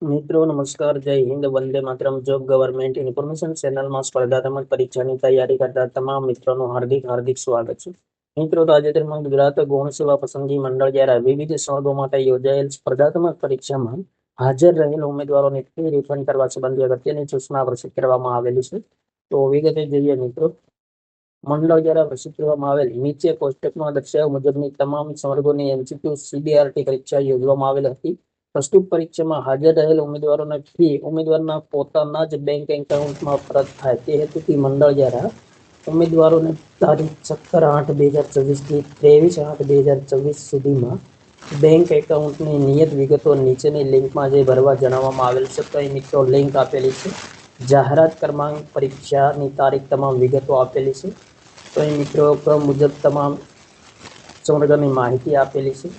મિત્રો નમસ્કાર, જય Hind, Vande Mataram. Job government information ચેનલમાં સ્પર્ધાત્મક પરીક્ષાની તૈયારી કરતા તમામ મિત્રોનું હાર્દિક હાર્દિક સ્વાગત છે. મિત્રો, તાજેતરમાં ગુજરાત ગૌણ સેવા પસંદગી મંડળ દ્વારા વિવિધ સંવર્ગો માટે યોજાયેલ સ્પર્ધાત્મક પરીક્ષામાં હાજર રહેલ ઉમેદવારોને ફી રિફંડ કરવા સંબંધી અગત્યની સૂચના પ્રસિદ્ધ કરવામાં આવેલી છે. તો વિગતે જોઈએ મિત્રો. મંડળ દ્વારા પ્રસિદ્ધ કરવામાં આવેલ નીચે કોષ્ટકમાં દર્શાવ્યા મુજબની તમામ સંવર્ગોની MCQ CBRT પરીક્ષા યોજવામાં આવેલ હતી. પ્રસ્તુત પરીક્ષામાં હાજર રહેલ ઉમેદવારોને ફી ઉમેદવારના પોતાના જ બેંક એકાઉન્ટમાં પરત થાય તે હેતુથી મંડળ દ્વારા ઉમેદવારોને તારીખ 17/8/2024 થી 23/8/2024 સુધીમાં બેંક એકાઉન્ટની નિયત વિગતો નીચેની લિંકમાં જે ભરવા જણાવવામાં આવેલ છે. તો અહીં મિત્રો લિંક આપેલી છે. જાહેરાત ક્રમાંક, પરીક્ષાની તારીખ, તમામ વિગતો આપેલી છે. તો અહીં મિત્રો ક્રમ મુજબ તમામ સંવર્ગની માહિતી આપેલી છે.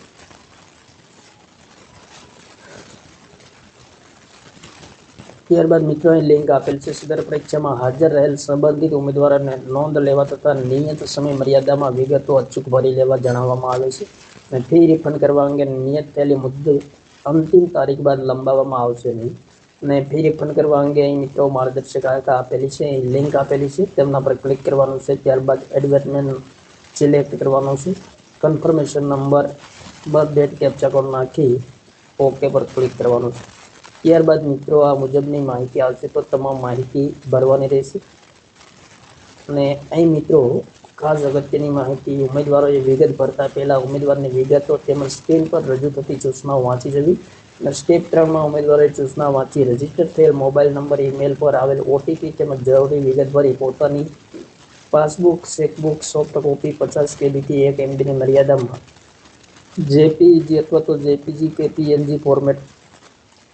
ત્યારબાદ મિત્રો અહીં લિંક આપેલ છે. સદર પરીક્ષામાં હાજર રહેલ સંબંધિત ઉમેદવારોને નોંધ લેવા તથા નિયત સમય મર્યાદામાં વિગતો અચૂક ભરી લેવા જણાવવામાં આવે છે. અને ફી રિફંડ કરવા અંગે નિયત થયેલી મુદ્દે અંતિમ તારીખ બાદ લંબાવવામાં આવશે નહીં. અને ફી રિફંડ કરવા અંગે અહીં મિત્રો માર્ગદર્શિકા આપેલી છે, લિંક આપેલી છે, તેમના પર ક્લિક કરવાનું છે. ત્યારબાદ એડવર્ટાઇઝમેન્ટ સિલેક્ટ કરવાનું છે. Confirmation number, birth date, captcha code નાખી ઓકે પર ક્લિક કરવાનું છે. ત્યારબાદ મિત્રો આ મુજબની માહિતી આવશે, તો તમામ માહિતી ભરવાની રહેશે. અને અહીં મિત્રો ખાસ અગત્યની માહિતી, ઉમેદવારોએ વિગત ભરતા પહેલા ઉમેદવારની વિગતો તેમજ સ્ક્રીન પર રજૂ થતી સૂચનાઓ વાંચી જવી. અને સ્ટેપ 3માં ઉમેદવારોએ સૂચના વાંચી રજીસ્ટર થયેલ મોબાઈલ નંબર, ઈમેલ પર આવેલ OTP તેમજ જરૂરી વિગત ભરી પોતાની passbook, chequebook soft copy 50 KB થી 1 MB ની મર્યાદામાં JPEG અથવા તો JPG કે PNG ફોર્મેટ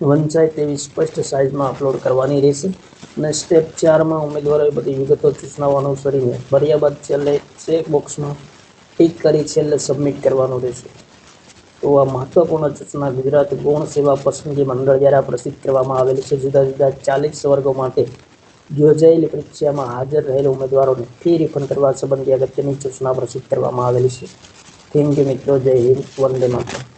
વંચાય તેવી સ્પષ્ટ સાઇઝમાં અપલોડ કરવાની રહેશે. અને સ્ટેપ 4માં ઉમેદવારોએ બધી વિગતો સૂચનાઓ અનુસરીને ભર્યા બાદ છેલ્લે ચેક બોક્સમાં ટિક કરી છેલ્લે સબમિટ કરવાનું રહેશે. તો આ મહત્વપૂર્ણ સૂચના ગુજરાત ગૌણ સેવા પસંદગી મંડળ દ્વારા પ્રસિદ્ધ કરવામાં આવેલી છે. જુદા જુદા 40 વર્ગો માટે યોજાયેલી પરીક્ષામાં હાજર રહેલ ઉમેદવારોને ફી રિફંડ કરવા સંબંધી અગત્યની સૂચના પ્રસિદ્ધ કરવામાં આવેલી છે. થેન્ક યુ મિત્રો. જય હિન્દ, વંદે માતરમ.